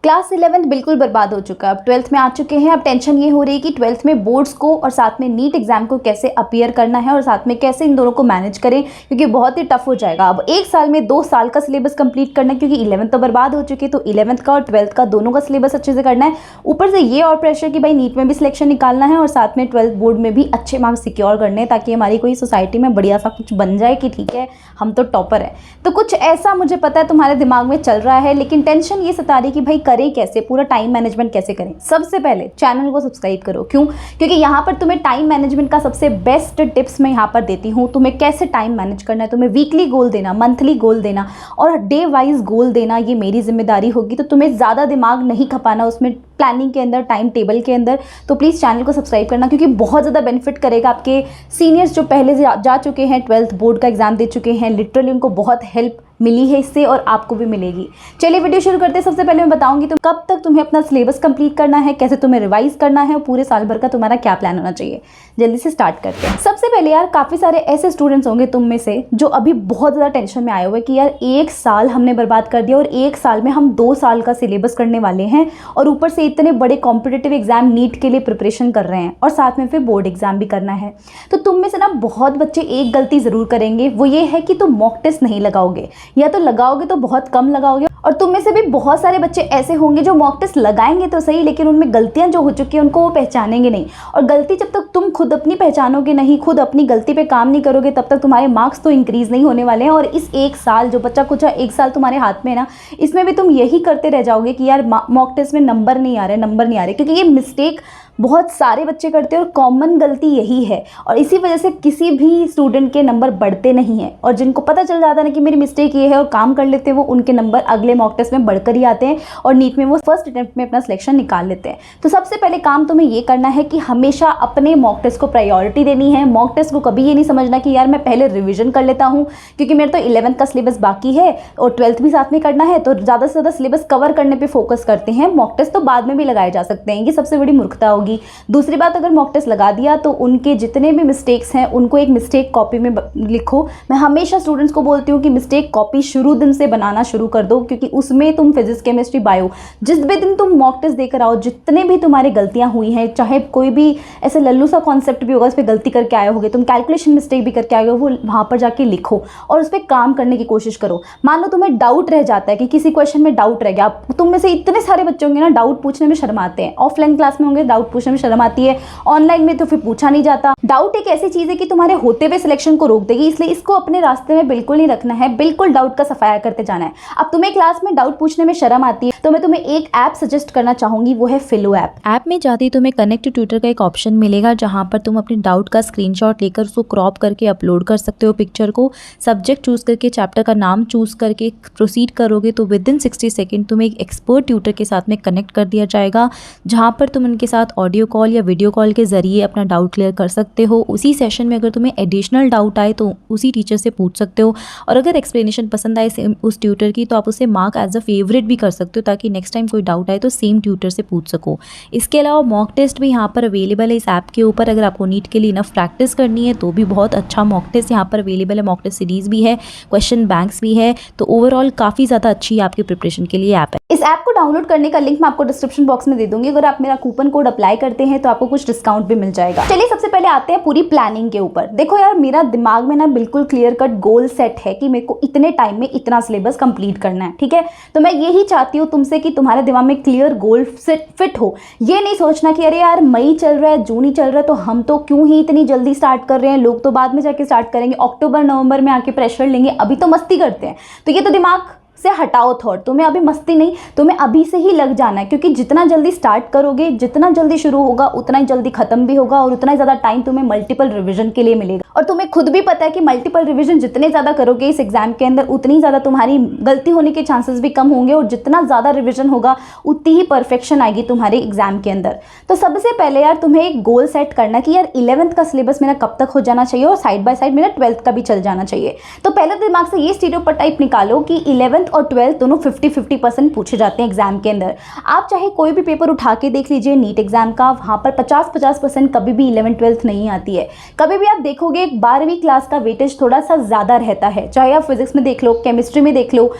Class 11th बिल्कुल बर्बाद हो चुका है। अब 12th में आ चुके हैं। अब टेंशन ये हो रही है कि 12th में बोर्ड्स को और साथ में नीट एग्जाम को कैसे अपीयर करना है और साथ में कैसे इन दोनों को मैनेज करें, क्योंकि बहुत ही टफ हो जाएगा। अब एक साल में 2 साल का सिलेबस कंप्लीट करना है, क्योंकि 11th तो बर्बाद हो चुकी है, तो 11th का और 12th का दोनों का सिलेबस अच्छे से करना है। ऊपर से ये और प्रेशर कि भाई नीट में भी सिलेक्शन निकालना है और साथ में 12th बोर्ड में भी अच्छे मार्क्स सिक्योर करने हैं, ताकि हमारी कोई सोसाइटी में बढ़िया सा कुछ बन जाए कि ठीक है हम तो टॉपर है। तो कुछ ऐसा मुझे पता है तुम्हारे दिमाग में चल रहा है, लेकिन टेंशन ये सता रही कि भाई करें कैसे, पूरा टाइम मैनेजमेंट कैसे करें। सबसे पहले चैनल को सब्सक्राइब करो। क्यों? क्योंकि यहाँ पर तुम्हें टाइम मैनेजमेंट का सबसे बेस्ट टिप्स मैं यहाँ पर देती हूँ। तुम्हें कैसे टाइम मैनेज करना है, तुम्हें वीकली गोल देना, मंथली गोल देना और डे वाइज गोल देना, ये मेरी जिम्मेदारी होगी। तो तुम्हें ज़्यादा दिमाग नहीं खपाना उसमें, प्लानिंग के अंदर, टाइम टेबल के अंदर। तो प्लीज़ चैनल को सब्सक्राइब करना, क्योंकि बहुत ज़्यादा बेनिफिट करेगा। आपके सीनियर्स जो पहले से जा चुके हैं, 12th बोर्ड का एग्जाम दे चुके हैं, लिटरली उनको बहुत हेल्प मिली है इससे और आपको भी मिलेगी। चलिए वीडियो शुरू करते हैं। सबसे पहले मैं बताऊंगी तुम कब तक तुम्हें अपना सिलेबस कंप्लीट करना है, कैसे तुम्हें रिवाइज करना है और पूरे साल भर का तुम्हारा क्या प्लान होना चाहिए। जल्दी से स्टार्ट करते हैं। सबसे पहले यार, काफ़ी सारे ऐसे स्टूडेंट्स होंगे तुम में से जो अभी बहुत ज़्यादा टेंशन में आए हुए कि यार 1 साल हमने बर्बाद कर दिया और 1 साल में हम 2 साल का सिलेबस करने वाले हैं और ऊपर से इतने बड़े कॉम्पिटिटिव एग्जाम नीट के लिए प्रिपरेशन कर रहे हैं और साथ में फिर बोर्ड एग्जाम भी करना है। तो तुम में से ना बहुत बच्चे एक गलती ज़रूर करेंगे, वो ये है कि तुम मॉक टेस्ट नहीं लगाओगे, या तो लगाओगे तो बहुत कम लगाओगे। और तुम में से भी बहुत सारे बच्चे ऐसे होंगे जो मॉक टेस्ट लगाएंगे तो सही, लेकिन उनमें गलतियां जो हो चुकी हैं उनको वो पहचानेंगे नहीं। और गलती जब तक तुम खुद अपनी पहचानोगे नहीं, खुद अपनी गलती पे काम नहीं करोगे, तब तक तुम्हारे मार्क्स तो इंक्रीज नहीं होने वाले हैं। और इस 1 साल जो बच्चा कुछ 1 साल तुम्हारे हाथ में है ना, इसमें भी तुम यही करते रह जाओगे कि यार मॉक टेस्ट में नंबर नहीं आ रहे, क्योंकि ये मिस्टेक बहुत सारे बच्चे करते हैं और कॉमन गलती यही है। और इसी वजह से किसी भी स्टूडेंट के नंबर बढ़ते नहीं हैं। और जिनको पता चल जाता है ना कि मेरी मिस्टेक ये है और काम कर लेते हैं, वो उनके नंबर अगले मॉक टेस्ट में बढ़कर ही आते हैं और नीट में वो फर्स्ट अटेम्प्ट में अपना सिलेक्शन निकाल लेते हैं। तो सबसे पहले काम तुम्हें ये करना है कि हमेशा अपने मॉक टेस्ट को प्रायोरिटी देनी है। मॉक टेस्ट को कभी ये नहीं समझना कि यार मैं पहले रिविजन कर लेता हूँ, क्योंकि मेरे तो 11th का सिलेबस बाकी है और 12th भी साथ में करना है, तो ज़्यादा से ज़्यादा सिलेबस कवर करने पर फोकस करते हैं। मॉक टेस्ट तो बाद में भी लगाए जा सकते हैं, ये सबसे बड़ी मूर्खता होगी। दूसरी बात, अगर मॉक टेस्ट लगा दिया तो उनके जितने भी मिस्टेक्स हैं उनको एक मिस्टेक कॉपी में लिखो। मैं हमेशा स्टूडेंट्स को बोलती हूँ कि मिस्टेक कॉपी शुरू दिन से बनाना शुरू कर दो, क्योंकि उसमें तुम फिजिक्स, केमिस्ट्री, बायो जिस भी दिन तुम मॉक टेस्ट देकर आओ, जितने भी तुम्हारी गलतियाँ हुई हैं, चाहे कोई भी ऐसे लल्लू सा कॉन्सेप्ट भी होगा उस पर गलती करके आए होगे, तुम कैलकुलेशन मिस्टेक भी करके आए हो, वो वहाँ पर जाके लिखो और उस पर काम करने की कोशिश करो। मान लो तुम्हें डाउट रह जाता है कि किसी क्वेश्चन में डाउट रह गया, तुम में से इतने सारे बच्चे होंगे ना डाउट पूछने में शर्माते हैं। ऑफलाइन क्लास में होंगे डाउट पूछने में शर्म आती है, ऑनलाइन में तो फिर पूछा नहीं जाता। डाउट एक ऐसी चीज है कि तुम्हारे होते हुए सिलेक्शन को रोक देगी, इसलिए इसको अपने रास्ते में बिल्कुल नहीं रखना है, बिल्कुल डाउट का सफाया करते जाना है। अब तुम्हें क्लास में डाउट पूछने में शर्म आती है तो मैं तुम्हें एक ऐप सजेस्ट करना चाहूंगी, वो है फिलो ऐप। ऐप में जाते ही तुम्हें कनेक्ट टू ट्यूटर का एक ऑप्शन मिलेगा, जहां पर तुम अपने डाउट का स्क्रीनशॉट लेकर उसको क्रॉप करके अपलोड कर सकते हो पिक्चर को। सब्जेक्ट चूज करके, चैप्टर का नाम चूज करके प्रोसीड करोगे तो विद इन 60 सेकेंड तुम्हें एक एक्सपर्ट ट्यूटर के साथ में कनेक्ट कर दिया जाएगा, जहां पर तुम उनके साथ ऑडियो कॉल या वीडियो कॉल के जरिए अपना डाउट क्लियर कर सकते हो। उसी सेशन में अगर तुम्हें एडिशनल डाउट आए तो उसी टीचर से पूछ सकते हो, और अगर एक्सप्लेनेशन पसंद आए उस ट्यूटर की तो आप उसे मार्क एज अ फेवरेट भी कर सकते हो, ताकि नेक्स्ट टाइम कोई डाउट आए तो सेम ट्यूटर से पूछ सको। इसके अलावा मॉक टेस्ट भी यहाँ पर अवेलेबल है इस ऐप के ऊपर। अगर आपको नीट के लिए इनफ प्रैक्टिस करनी है तो भी बहुत अच्छा मॉक टेस्ट यहाँ पर अवेलेबल है। मॉक टेस्ट सीरीज भी है, क्वेश्चन बैंक्स भी है, तो ओवरऑल काफ़ी ज़्यादा अच्छी आपकी प्रिपरेशन के लिए ऐप है। इस ऐप को डाउनलोड करने का लिंक मैं आपको डिस्क्रिप्शन बॉक्स में दे दूंगी। अगर आप मेरा कूपन कोड अप्लाई करते हैं तो आपको कुछ डिस्काउंट भी मिल जाएगा। चलिए सबसे पहले आते हैं पूरी प्लानिंग के ऊपर। देखो यार, मेरा दिमाग में ना बिल्कुल क्लियर कट गोल सेट है कि मेरे को इतने टाइम में इतना सिलेबस कंप्लीट करना है, ठीक है। तो मैं यही चाहती हूँ तुमसे कि तुम्हारे दिमाग में क्लियर गोल सेट फिट हो। ये नहीं सोचना कि अरे यार मई चल रहा है, जून ही चल रहा है, तो हम तो क्यों ही इतनी जल्दी स्टार्ट कर रहे हैं, लोग तो बाद में जाके स्टार्ट करेंगे, अक्टूबर नवंबर में आके प्रेशर लेंगे, अभी तो मस्ती करते हैं। तो ये तो दिमाग से हटाओ थॉट, तुम्हें अभी मस्ती नहीं, तुम्हें अभी से ही लग जाना है, क्योंकि जितना जल्दी स्टार्ट करोगे, जितना जल्दी शुरू होगा, उतना ही जल्दी खत्म भी होगा और उतना ही ज़्यादा टाइम तुम्हें मल्टीपल रिवीजन के लिए मिलेगा। और तुम्हें खुद भी पता है कि मल्टीपल रिवीजन जितने ज़्यादा करोगे इस एग्जाम के अंदर, उतनी ज़्यादा तुम्हारी गलती होने के चांसेस भी कम होंगे, और जितना ज़्यादा रिवीजन होगा उतनी ही परफेक्शन आएगी तुम्हारे एग्जाम के अंदर। तो सबसे पहले यार तुम्हें एक गोल सेट करना कि यार 11th का सिलेबस मेरा कब तक हो जाना चाहिए और साइड बाय साइड मेरा 12th का भी चल जाना चाहिए। तो पहले दिमाग से ये स्टीरियोटाइप निकालो कि 11th और 12th दोनों 50-50% पूछे जाते हैं एग्जाम के अंदर। आप चाहे कोई भी पेपर उठा के देख लीजिए नीट एग्जाम का, वहाँ पर 50-50% कभी भी 11th-12th नहीं आती है। कभी भी आप देखोगे 12वीं क्लास का वेटेज थोड़ा सा ज़्यादा रहता है, चाहे आप फिजिक्स में देख लो, केमिस्ट्री में देख लो,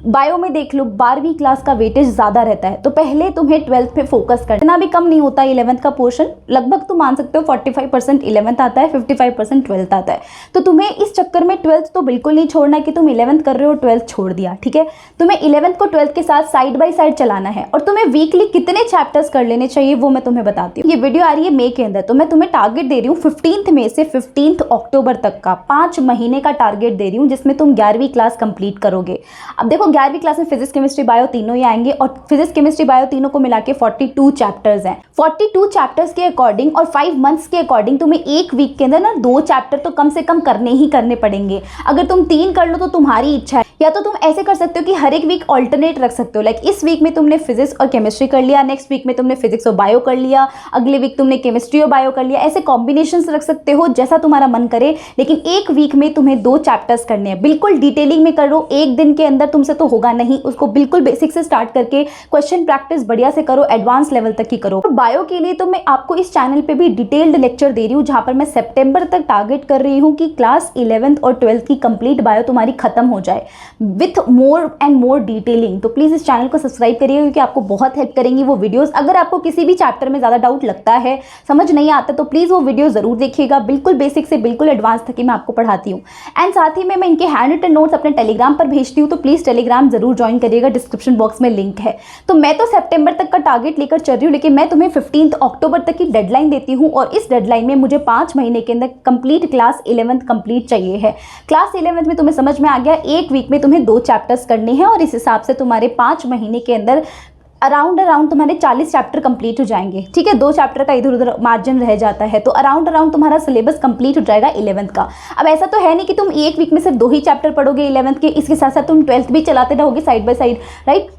बायो में देख लो 12वीं क्लास का वेटेज ज़्यादा रहता है, तो पहले तुम्हें 12th पे फोकस करना। इतना भी कम नहीं होता 11th का पोर्शन, लगभग तुम मान सकते हो 45% 11th आता है, 55% 12th आता है। तो तुम्हें इस चक्कर में 12th तो बिल्कुल नहीं छोड़ना कि तुम 11th कर रहे हो 12th छोड़ दिया, ठीक है। तुम्हें 11th को 12th के साथ साइड बाय साइड चलाना है। और तुम्हें वीकली कितने चैप्टर्स कर लेने चाहिए वो मैं तुम्हें बताती हूँ। ये वीडियो आ रही है मई के अंदर, तो मैं तुम्हें टारगेट दे रही हूँ 15 मई से 15 अक्टूबर तक का 5 महीने का टारगेट दे रही हूँ, जिसमें तुम 11वीं क्लास कंप्लीट करोगे। अब देखो 11वीं क्लास में फिजिक्स केमिस्ट्री बायो तीनों ही आएंगे, और फिजिक्स केमिस्ट्री बायो तीनों को मिला के 42 चैप्टर्स हैं। 42 चैप्टर्स के अकॉर्डिंग और 5 मंथ्स के अकॉर्डिंग तुम्हें एक वीक के अंदर ना 2 चैप्टर तो कम से कम करने ही करने पड़ेंगे। अगर तुम 3 कर लो तो तुम्हारी इच्छा है, या तो तुम ऐसे कर सकते हो कि हर एक वीक ऑल्टरनेट रख सकते हो। लाइक इस वीक में तुमने फिजिक्स और केमिस्ट्री कर लिया, नेक्स्ट वीक में तुमने फिजिक्स और बायो कर लिया, अगले वीक तुमने केमिस्ट्री और बायो कर लिया। ऐसे कॉम्बिनेशंस रख सकते हो जैसा तुम्हारा मन करे, लेकिन एक वीक में तुम्हें 2 चैप्टर्स करने हैं। बिल्कुल डिटेलिंग में करो, एक दिन के अंदर तुमसे तो होगा नहीं, उसको बिल्कुल बेसिक से स्टार्ट करके क्वेश्चन प्रैक्टिस बढ़िया से करो, एडवांस लेवल तक की करो। बायो के लिए तो मैं आपको इस चैनल पे भी डिटेल्ड लेक्चर दे रही हूँ, जहाँ पर मैं सितंबर तक टारगेट कर रही हूँ कि क्लास 11th और 12th की कंप्लीट बायो तुम्हारी खत्म हो जाए with more and more detailing. तो प्लीज़ इस चैनल को सब्सक्राइब करिए, क्योंकि आपको बहुत हेल्प करेंगी वो वीडियोस। अगर आपको किसी भी चैप्टर में ज़्यादा डाउट लगता है, समझ नहीं आता, तो प्लीज़ वो वीडियो ज़रूर देखिएगा। बिल्कुल बेसिक से बिल्कुल एडवांस तक ही मैं आपको पढ़ाती हूँ। एंड साथ ही में मैं इनके हैंड रिटन नोट्स अपने टेलीग्राम पर भेजती हूँ, तो प्लीज़ टेलीग्राम जरूर ज्वाइन करिएगा, डिस्क्रिप्शन बॉक्स में लिंक है। तो मैं तो सितंबर तक का टारगेट लेकर चल रही हूँ, लेकिन मैं तुम्हें 15 अक्टूबर तक की डेडलाइन देती हूँ, और इस डेडलाइन में मुझे 5 महीने के अंदर कंप्लीट क्लास 11th कंप्लीट चाहिए है। क्लास 11th में तुम्हें समझ में आ गया, एक वीक में तुम्हें 2 चैप्टर्स करने हैं, और इस हिसाब से तुम्हारे 5 महीने के अंदर अराउंड तुम्हारे 40 चैप्टर कंप्लीट हो जाएंगे, ठीक है। 2 चैप्टर का इधर उधर मार्जिन रह जाता है, तो अराउंड तुम्हारा सिलेबस कंप्लीट हो जाएगा 11th का। अब ऐसा तो है नहीं कि तुम एक वीक में सिर्फ 2 ही चैप्टर पढ़ोगे 11th के, इसके साथ साथ तुम 12th भी चलाते रहोगे side by side, right.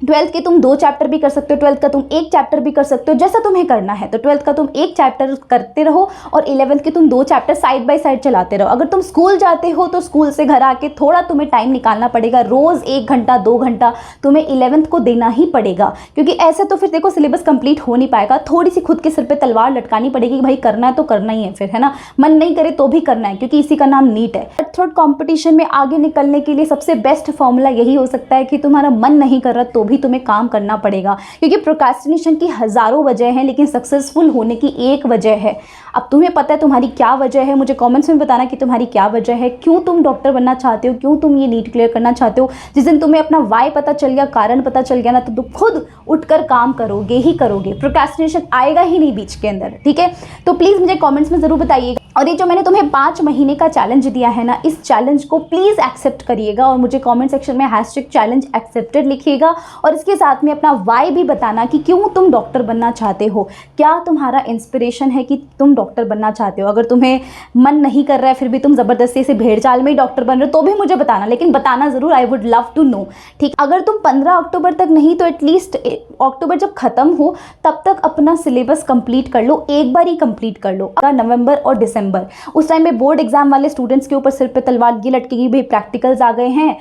12th के तुम 2 चैप्टर भी कर सकते हो, 12th का तुम 1 चैप्टर भी कर सकते हो, जैसा तुम्हें करना है। तो 12th का तुम 1 चैप्टर करते रहो, और 11th के तुम 2 चैप्टर साइड बाय साइड चलाते रहो। अगर तुम स्कूल जाते हो तो स्कूल से घर आके थोड़ा तुम्हें टाइम निकालना पड़ेगा, रोज़ 1 घंटा 2 घंटा तुम्हें 11th को देना ही पड़ेगा, क्योंकि ऐसे तो फिर देखो सिलेबस कंप्लीट हो नहीं पाएगा। थोड़ी सी खुद के सिर पर तलवार लटकानी पड़ेगी कि भाई करना है तो करना ही है, फिर है ना, मन नहीं करे तो भी करना है, क्योंकि इसी का नाम नीट है। थर्ड कॉम्पिटिशन में आगे निकलने के लिए सबसे बेस्ट फॉर्मूला यही हो सकता है कि तुम्हारा मन नहीं कर रहा तो भी तुम्हें काम करना पड़ेगा, क्योंकि प्रोक्रेस्टिनेशन की हजारों वजह हैं, लेकिन सक्सेसफुल होने की एक वजह है। अब तुम्हें पता है तुम्हारी क्या वजह है, मुझे कमेंट्स में बताना कि तुम्हारी क्या वजह है, क्यों तुम डॉक्टर बनना चाहते हो, क्यों तुम ये नीट क्लियर करना चाहते हो। जिस दिन तुम्हें अपना वाई पता चल गया, कारण पता चल गया ना, तो तुम खुद उठकर काम करोगे ही करोगे, प्रोक्रेस्टिनेशन आएगा ही नहीं बीच के अंदर, ठीक है। तो प्लीज़ मुझे कॉमेंट्स में ज़रूर बताइएगा। और ये जो मैंने तुम्हें 5 महीने का चैलेंज दिया है ना, इस चैलेंज को प्लीज़ एक्सेप्ट करिएगा, और मुझे कमेंट सेक्शन में #चैलेंज एक्सेप्टेड लिखिएगा, और इसके साथ में अपना वाई भी बताना कि क्यों तुम डॉक्टर बनना चाहते हो, क्या तुम्हारा इंस्पिरेशन है कि तुम डॉक्टर बनना चाहते हो। अगर तुम्हें मन नहीं कर रहा है फिर भी तुम ज़बरदस्ती से भेड़ चाल में ही डॉक्टर बन रहे हो तो भी मुझे बताना, लेकिन बताना ज़रूर, I would love to know, ठीक। अगर तुम 15 अक्टूबर तक नहीं तो एटलीस्ट अक्टूबर जब ख़त्म हो तब तक अपना सिलेबस कंप्लीट कर लो, एक बार ही कंप्लीट कर लो। अगर नवंबर और दिसंबर, उस टाइम में बोर्ड एग्जाम वाले स्टूडेंट्स के ऊपर सिर पे तलवार ये लटकेगी, भाई प्रैक्टिकल्स आ गए हैं,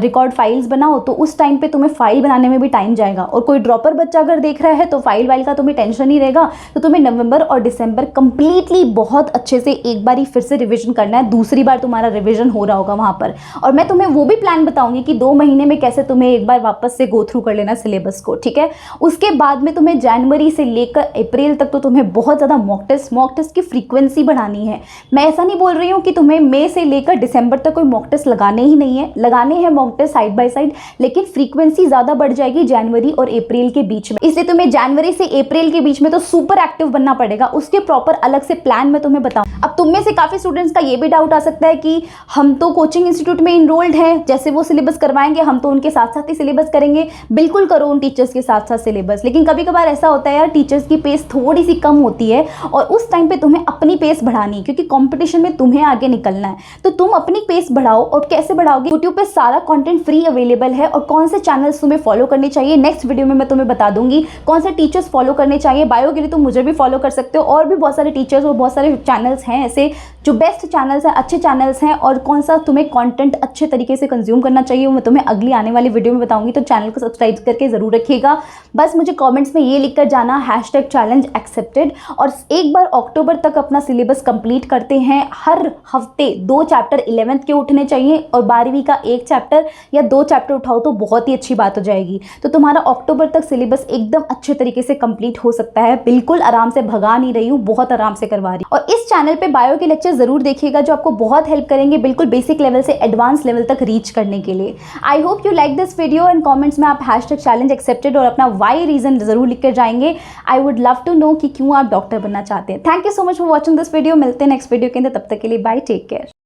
रिकॉर्ड फाइल्स बनाओ, तो उस टाइम पे तुम्हें फाइल बनाने में भी टाइम जाएगा। और कोई ड्रॉपर बच्चा अगर देख रहा है तो फाइल वाइल का तुम्हें टेंशन ही रहेगा। तो तुम्हें नवंबर और दिसंबर कंप्लीटली बहुत अच्छे से एक बार ही फिर से रिविजन करना है, दूसरी बार तुम्हारा रिविजन हो रहा होगा वहाँ पर। और मैं तुम्हें वो भी प्लान बताऊंगी कि 2 महीने में कैसे तुम्हें एक बार वापस से गो थ्रू कर लेना सिलेबस को, ठीक है। उसके बाद में तुम्हें जनवरी से लेकर अप्रैल तक तो तुम्हें बहुत ज़्यादा मॉक टेस्ट की फ्रीक्वेंसी बढ़ानी है। मैं ऐसा नहीं बोल रही हूँ कि तुम्हें मई से लेकर दिसंबर तक कोई मॉक टेस्ट लगाने ही नहीं है, लगाने हैं mock test side by side, लेकिन फ्रीक्वेंसी ज़्यादा बढ़ जाएगी जनवरी और अप्रैल के बीच में। इसलिए तुम्हें जनवरी से अप्रैल के बीच में तो सुपर एक्टिव बनना पड़ेगा, उसके प्रॉपर अलग से प्लान मैं तुम्हें बताऊँ। अब तुम में से काफ़ी स्टूडेंट्स का ये भी डाउट आ सकता है कि हम तो कोचिंग इंस्टीट्यूट में इनरोल्ड हैं, जैसे वो सिलेबस करवाएंगे हम तो उनके साथ साथ ही सिलेबस करेंगे। बिल्कुल करो उन टीचर्स के साथ साथ सिलेबस, लेकिन कभी कभार ऐसा होता है यार टीचर्स की पेस थोड़ी सी कम होती है, और उस टाइम पे तुम्हें अपनी पेस बढ़ानी, क्योंकि कंपटीशन में तुम्हें आगे निकलना है। तो तुम अपनी पेस बढ़ाओ, और कैसे बढ़ाओगे, यूट्यूब पे सारा कंटेंट फ्री अवेलेबल है, और कौन से चैनल्स तुम्हें फॉलो करने चाहिए नेक्स्ट वीडियो में मैं तुम्हें बता दूंगी, कौन से टीचर्स फॉलो करने चाहिए। बायो के लिए तुम मुझे भी फॉलो कर सकते हो, और भी बहुत सारे टीचर्स और बहुत सारे चैनल्स हैं ऐसे जो बेस्ट चैनल्स हैं, अच्छे चैनल्स हैं और कौन सा तुम्हें कंटेंट अच्छे तरीके से कंज्यूम करना चाहिए वो मैं तुम्हें अगली आने वाली वीडियो में बताऊंगी। तो चैनल को सब्सक्राइब करके ज़रूर रखिएगा। बस मुझे कमेंट्स में ये लिखकर जाना #चैलेंज एक्सेप्टेड। और एक बार अक्टूबर तक अपना सिलेबस कंप्लीट करते हैं। हर हफ्ते 2 चैप्टर 11th के उठने चाहिए और 12वीं का 1 चैप्टर या 2 चैप्टर उठाओ तो बहुत ही अच्छी बात हो जाएगी। तो तुम्हारा अक्टूबर तक सिलेबस एकदम अच्छे तरीके से कंप्लीट हो सकता है। बिल्कुल आराम से, भगा नहीं रही हूँ, बहुत आराम से करवा रही हूँ। और इस चैनल पे बायो के लेक्चर जरूर देखिएगा जो आपको बहुत हेल्प करेंगे बिल्कुल बेसिक लेवल से एडवांस लेवल तक रीच करने के लिए। I hope you like this video and comments में आप #चैलेंज एक्सेप्टेड और अपना वाई रीजन जरूर लिख कर जाएंगे। I would love to know कि क्यों आप डॉक्टर बनना चाहते हैं। Thank you so much for watching this video. मिलते हैं नेक्स्ट वीडियो के अंदर, तब तक के लिए बाय, टेक केयर।